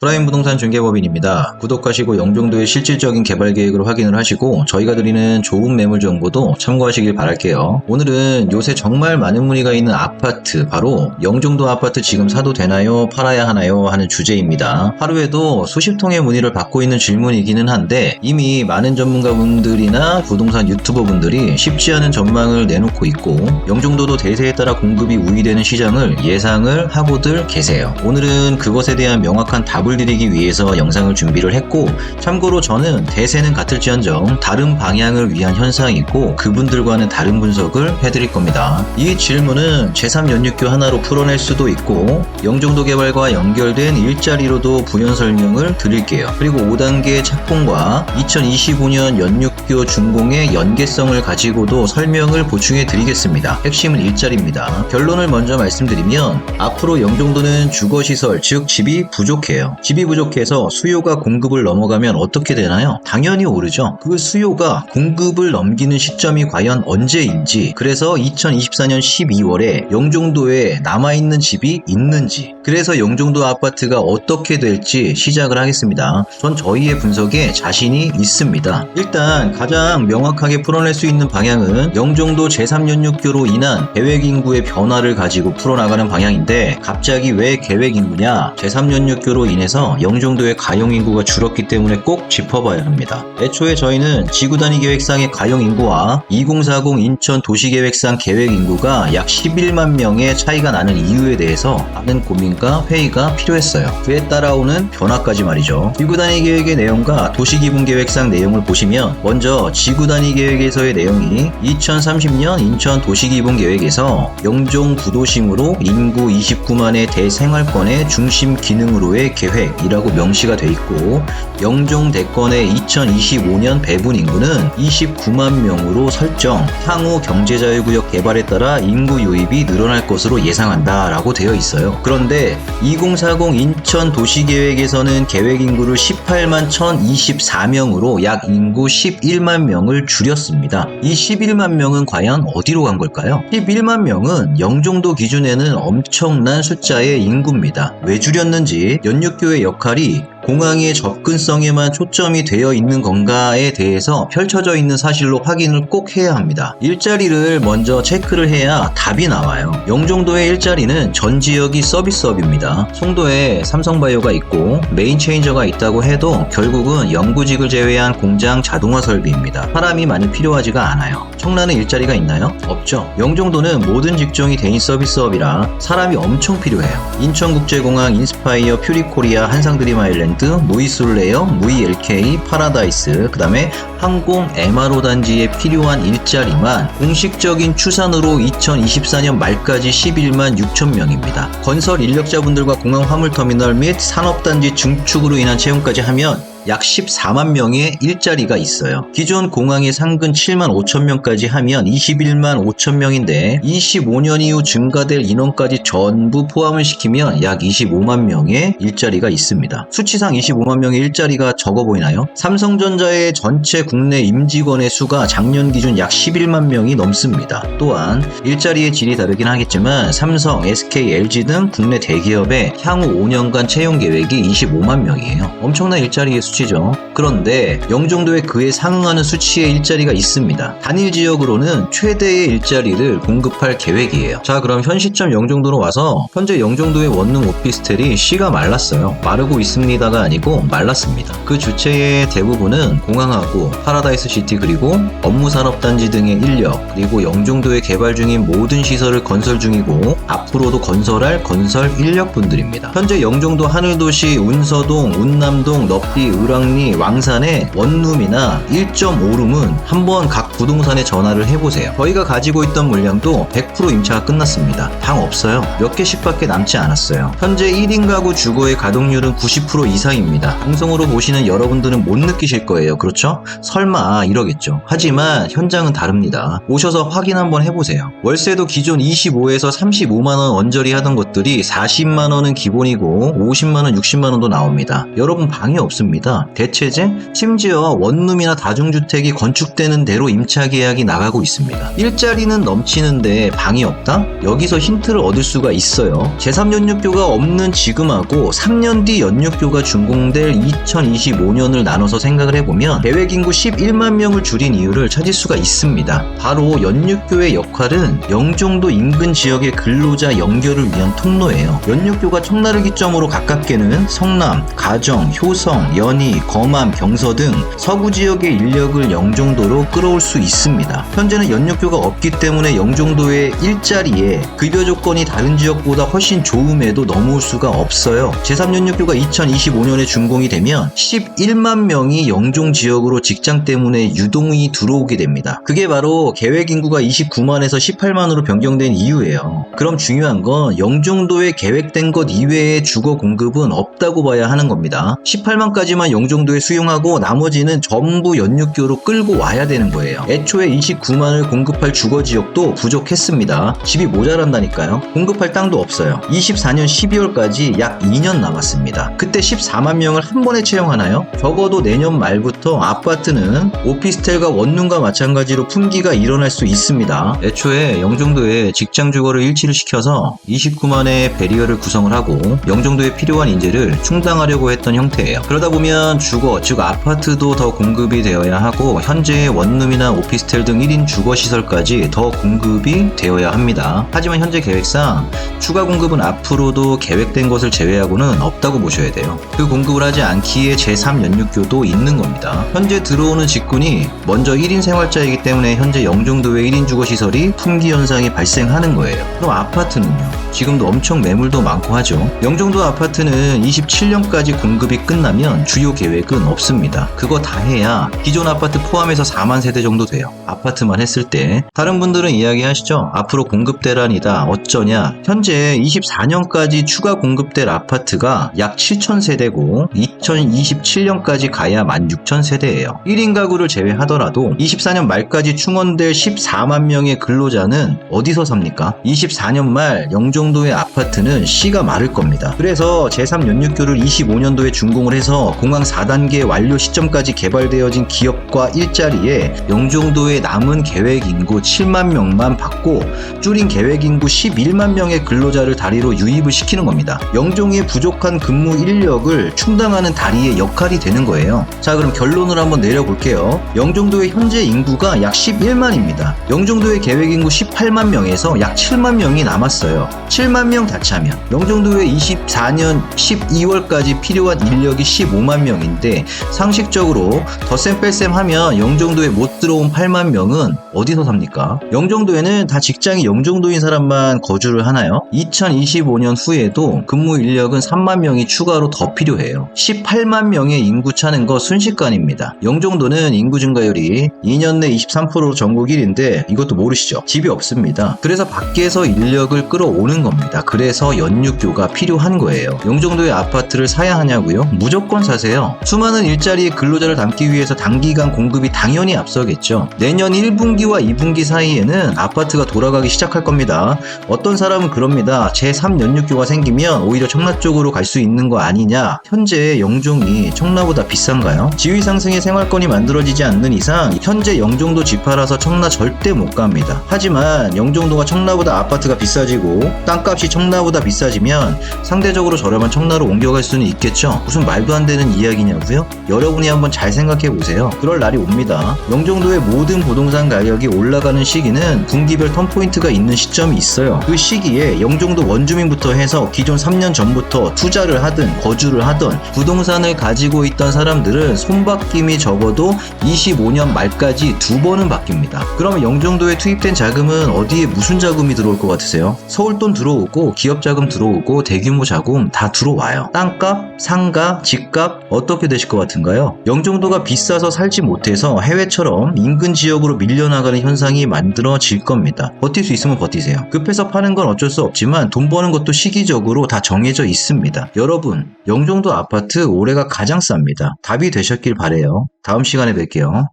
프라임 부동산 중개법인입니다. 구독하시고 영종도의 실질적인 개발 계획을 확인을 하시고 저희가 드리는 좋은 매물 정보도 참고하시길 바랄게요. 오늘은 요새 정말 많은 문의가 있는 아파트, 바로 영종도 아파트 지금 사도 되나요? 팔아야 하나요? 하는 주제입니다. 하루에도 수십 통의 문의를 받고 있는 질문이기는 한데 이미 많은 전문가분들이나 부동산 유튜버분들이 쉽지 않은 전망을 내놓고 있고 영종도도 대세에 따라 공급이 우위되는 시장을 예상을 하고들 계세요. 오늘은 그것에 대한 명확한 답을 드리기 위해서 영상을 준비를 했고, 참고로 저는 대세는 같을지언정 다른 방향을 위한 현상이 있고 그분들과는 다른 분석을 해드릴 겁니다. 이 질문은 제3연육교 하나로 풀어낼 수도 있고 영종도 개발과 연결된 일자리로도 부연 설명을 드릴게요. 그리고 5단계 착공과 2025년 연육교 준공의 연계성을 가지고도 설명을 보충해 드리겠습니다. 핵심은 일자리입니다. 결론을 먼저 말씀드리면 앞으로 영종도는 주거시설, 즉 집이 부족해요. 집이 부족해서 수요가 공급을 넘어가면 어떻게 되나요? 당연히 오르죠. 그 수요가 공급을 넘기는 시점이 과연 언제인지, 그래서 2024년 12월에 영종도에 남아있는 집이 있는지, 그래서 영종도 아파트가 어떻게 될지 시작을 하겠습니다. 전 저희의 분석에 자신이 있습니다. 일단 가장 명확하게 풀어낼 수 있는 방향은 영종도 제3연육교로 인한 계획인구의 변화를 가지고 풀어나가는 방향인데, 갑자기 왜 계획인구냐? 제3연육교로 인해서 영종도의 가용인구가 줄었기 때문에 꼭 짚어봐야 합니다. 애초에 저희는 지구단위 계획상의 가용인구와 2040 인천 도시계획상 계획인구가 약 11만 명의 차이가 나는 이유에 대해서 많은 고민과 회의가 필요했어요. 그에 따라오는 변화까지 말이죠. 지구단위 계획의 내용과 도시기본계획상 내용을 보시면, 먼저 지구단위 계획에서의 내용이 2030년 인천 도시기본계획에서 영종 구도심으로 인구 29만의 대생활권의 중심 기능으로의 계획이라고 명시가 돼 있고, 영종대권의 2025년 배분 인구는 29만 명으로 설정, 향후 경제자유구역 개발에 따라 인구 유입이 늘어날 것으로 예상한다 라고 되어 있어요. 그런데 2040 인천 도시계획에서는 계획인구를 18만 1024명으로 약 인구 11만 명을 줄였습니다. 이 11만 명은 과연 어디로 간 걸까요? 11만 명은 영종도 기준에는 엄청난 숫자의 인구입니다. 왜 줄였는지, 연육교의 역할이 공항의 접근성에만 초점이 되어 있는 건가에 대해서 펼쳐져 있는 사실로 확인을 꼭 해야 합니다. 일자리를 먼저 체크를 해야 답이 나와요. 영종도의 일자리는 전 지역이 서비스업입니다. 송도에 삼성바이오가 있고 메인체인저가 있다고 해도 결국은 영구직을 제외한 공장 자동화 설비입니다. 사람이 많이 필요하지가 않아요. 청라는 일자리가 있나요? 없죠. 영종도는 모든 직종이 대인 서비스업이라 사람이 엄청 필요해요. 인천국제공항, 인스파이어, 퓨리코리아, 한상드림아일랜드, 무이술레어, 무이LK, 파라다이스, 그 다음에 항공 MRO 단지에 필요한 일자리만 공식적인 추산으로 2024년 말까지 11만 6천 명입니다. 건설 인력자분들과 공항 화물터미널 및 산업단지 증축으로 인한 채용까지 하면 약 14만 명의 일자리가 있어요. 기존 공항의 상근 7만 5천 명까지 하면 21만 5천 명인데 25년 이후 증가될 인원까지 전부 포함을 시키면 약 25만 명의 일자리가 있습니다. 수치상 25만 명의 일자리가 적어 보이나요? 삼성전자의 전체 국내 임직원의 수가 작년 기준 약 11만 명이 넘습니다. 또한 일자리의 질이 다르긴 하겠지만 삼성, SK, LG 등 국내 대기업의 향후 5년간 채용 계획이 25만 명이에요. 엄청난 일자리의 수치죠. 그런데 영종도에 그에 상응하는 수치의 일자리가 있습니다. 단일 지역으로는 최대의 일자리를 공급할 계획이에요. 자, 그럼 현 시점 영종도로 와서 현재 영종도의 원룸 오피스텔이 씨가 말랐어요. 마르고 있습니다가 아니고 말랐습니다. 그 주체의 대부분은 공항하고 파라다이스 시티, 그리고 업무산업단지 등의 인력, 그리고 영종도에 개발 중인 모든 시설을 건설 중이고 앞으로도 건설할 건설 인력분들입니다. 현재 영종도 하늘도시, 운서동, 운남동, 넙리, 을왕리, 왕산의 원룸이나 1.5룸은 한번 각 부동산에 전화를 해보세요. 저희가 가지고 있던 물량도 100% 임차가 끝났습니다. 방 없어요. 몇 개씩밖에 남지 않았어요. 현재 1인 가구 주거의 가동률은 90% 이상입니다. 방송으로 보시는 여러분들은 못 느끼실 거예요. 그렇죠? 설마 이러겠죠. 하지만 현장은 다릅니다. 오셔서 확인 한번 해보세요. 월세도 기존 25에서 35만원 언저리 하던 것들이 40만원은 기본이고 50만원, 60만원도 나옵니다. 여러분 방이 없습니다. 없습니다. 대체제? 심지어 원룸이나 다중주택이 건축되는 대로 임차 계약이 나가고 있습니다. 일자리는 넘치는데 방이 없다? 여기서 힌트를 얻을 수가 있어요. 제3연육교가 없는 지금하고 3년 뒤 연육교가 준공될 2025년을 나눠서 생각을 해보면 계획인구 11만 명을 줄인 이유를 찾을 수가 있습니다. 바로 연육교의 역할은 영종도 인근 지역의 근로자 연결을 위한 통로예요. 연육교가 청라를 기점으로 가깝게는 성남, 가정, 효성, 연희, 검암, 경서 등 서구 지역의 인력을 영종도로 끌어올 수 있습니다. 현재는 연육교가 없기 때문에 영종도의 일자리에 급여 조건이 다른 지역보다 훨씬 좋음에도 넘어올 수가 없어요. 제3연육교가 2025년에 준공이 되면 11만 명이 영종 지역으로 직장 때문에 유동이 들어오게 됩니다. 그게 바로 계획 인구가 29만에서 18만으로 변경된 이유예요. 그럼 중요한 건 영종도에 계획된 것 이외의 주거 공급은 없다고 봐야 하는 겁니다. 18만까지만 영종도에 수용하고 나머지는 전부 연육교로 끌고 와야 되는 거예요. 애초에 29만을 공급할 주거 지역도 부족했습니다. 집이 모자란다니까요. 공급할 땅도 없어요. 24년 12월까지 약 2년 남았습니다. 그때 14만 명을 한 번에 채용하나요? 적어도 내년 말부터 아파트는 오피스텔과 원룸과 마찬가지로 품귀가 일어날 수 있습니다. 애초에 영종도에 직장 주거를 일치를 시켜서 29만의 배리어를 구성을 하고 영종도에 필요한 인재를 충당하려고 했던 형태예요. 그러다 보면 주거, 즉 아파트도 더 공급이 되어야 하고 현재의 원룸이나 오피스텔 등 1인 주거시설까지 더 공급이 되어야 합니다. 하지만 현재 계획상 추가 공급은 앞으로도 계획된 것을 제외하고는 없다고 보셔야 돼요. 그 공급을 하지 않기에 제3연육교도 있는 겁니다. 현재 들어오는 직군이 먼저 1인 생활자이기 때문에 현재 영종도의 1인 주거시설이 품귀 현상이 발생하는 거예요. 그럼 아파트는요? 지금도 엄청 매물도 많고 하죠. 영종도 아파트는 27년까지 공급이 끝나면 주요 계획은 없습니다. 그거 다 해야 기존 아파트 포함해서 4만 세대 정도 돼요. 아파트만 했을 때. 다른 분들은 이야기하시죠. 앞으로 공급대란이다. 어쩌냐. 현재 24년까지 추가 공급될 아파트가 약 7,000세대고 2027년까지 가야 16,000세대예요. 1인 가구를 제외하더라도 24년 말까지 충원될 14만 명의 근로자는 어디서 삽니까? 24년 말 영종도의 아파트는 씨가 마를 겁니다. 그래서 제3연육교를 25년도에 준공을 해서 공항 4단계 완료 시점까지 개발되어진 기업과 일자리에 영종도의 남은 계획 인구 7만 명만 받고 줄인 계획 인구 11만 명의 근로자를 다리로 유입을 시키는 겁니다. 영종의 부족한 근무 인력을 충당하는 다리의 역할이 되는 거예요. 자, 그럼 결론을 한번 내려볼게요. 영종도의 현재 인구가 약 11만입니다. 영종도의 계획 인구 18만 명에서 약 7만 명이 남았어요. 7만 명 다 차면 영종도에 24년 12월까지 필요한 인력이 15만 명인데 상식적으로 덧셈 뺄셈 하면 영종도에 못 들어온 8만 명은 어디서 삽니까? 영종도에는 다 직장이 영종도인 사람만 거주를 하나요? 2025년 후에도 근무 인력은 3만 명이 추가로 더 필요해요. 18만 명의 인구 차는 거 순식간입니다. 영종도는 인구 증가율이 2년 내 23%로 전국 1위인데 이것도 모르시죠? 집이 없습니다. 그래서 밖에서 인력을 끌어오는 겁니다. 그래서 연육교가 필요한 거예요. 영종도의 아파트를 사야 하냐고요? 무조건 사세요. 수많은 일자리의 근로자를 담기 위해서 단기간 공급이 당연히 앞서겠죠. 내년 1분기와 2분기 사이에는 아파트가 돌아가기 시작할 겁니다. 어떤 사람은 그럽니다. 제3연육교가 생기면 오히려 청라 쪽으로 갈 수 있는 거 아니냐. 현재 영종이 청라보다 비싼가요? 지위 상승의 생활권이 만들어지지 않는 이상 현재 영종도 집 팔아서 청라 절대 못 갑니다. 하지만 영종도가 청라보다 아파트가 비싸지고 땅값이 청라보다 비싸지면 상대적으로 저렴한 청라로 옮겨갈 수는 있겠죠. 무슨 말도 안 되는 이야기냐고요? 여러분이 한번 잘 생각해 보세요. 그럴 날이 옵니다. 영종도의 모든 부동산 가격이 올라가는 시기는 분기별 턴포인트가 있는 시점이 있어요. 그 시기에 영종도 원주민부터 해서 기존 3년 전부터 투자를 하든 거주를 하든 부동산을 가지고 있던 사람들은 손바뀜이 적어도 25년 말까지 2번은 바뀝니다. 그러면 영종도에 투입된 자금은 어디에 무슨 자금이 들어올 것 같으세요? 서울돈 들어오고 기업자금 들어오고 대규모 자금 다 들어와요. 땅값, 상가, 집값 어떻게 되실 것 같은가요? 영종도가 비싸서 살지 못해서 해외처럼 인근 지역으로 밀려나가는 현상이 만들어질 겁니다. 버틸 수 있으면 버티세요. 급해서 파는 건 어쩔 수 없지만 돈 버는 것도 시기적으로 다 정해져 있습니다. 여러분, 영종도 아파트 올해가 가장 쌉니다. 답이 되셨길 바래요. 다음 시간에 뵐게요.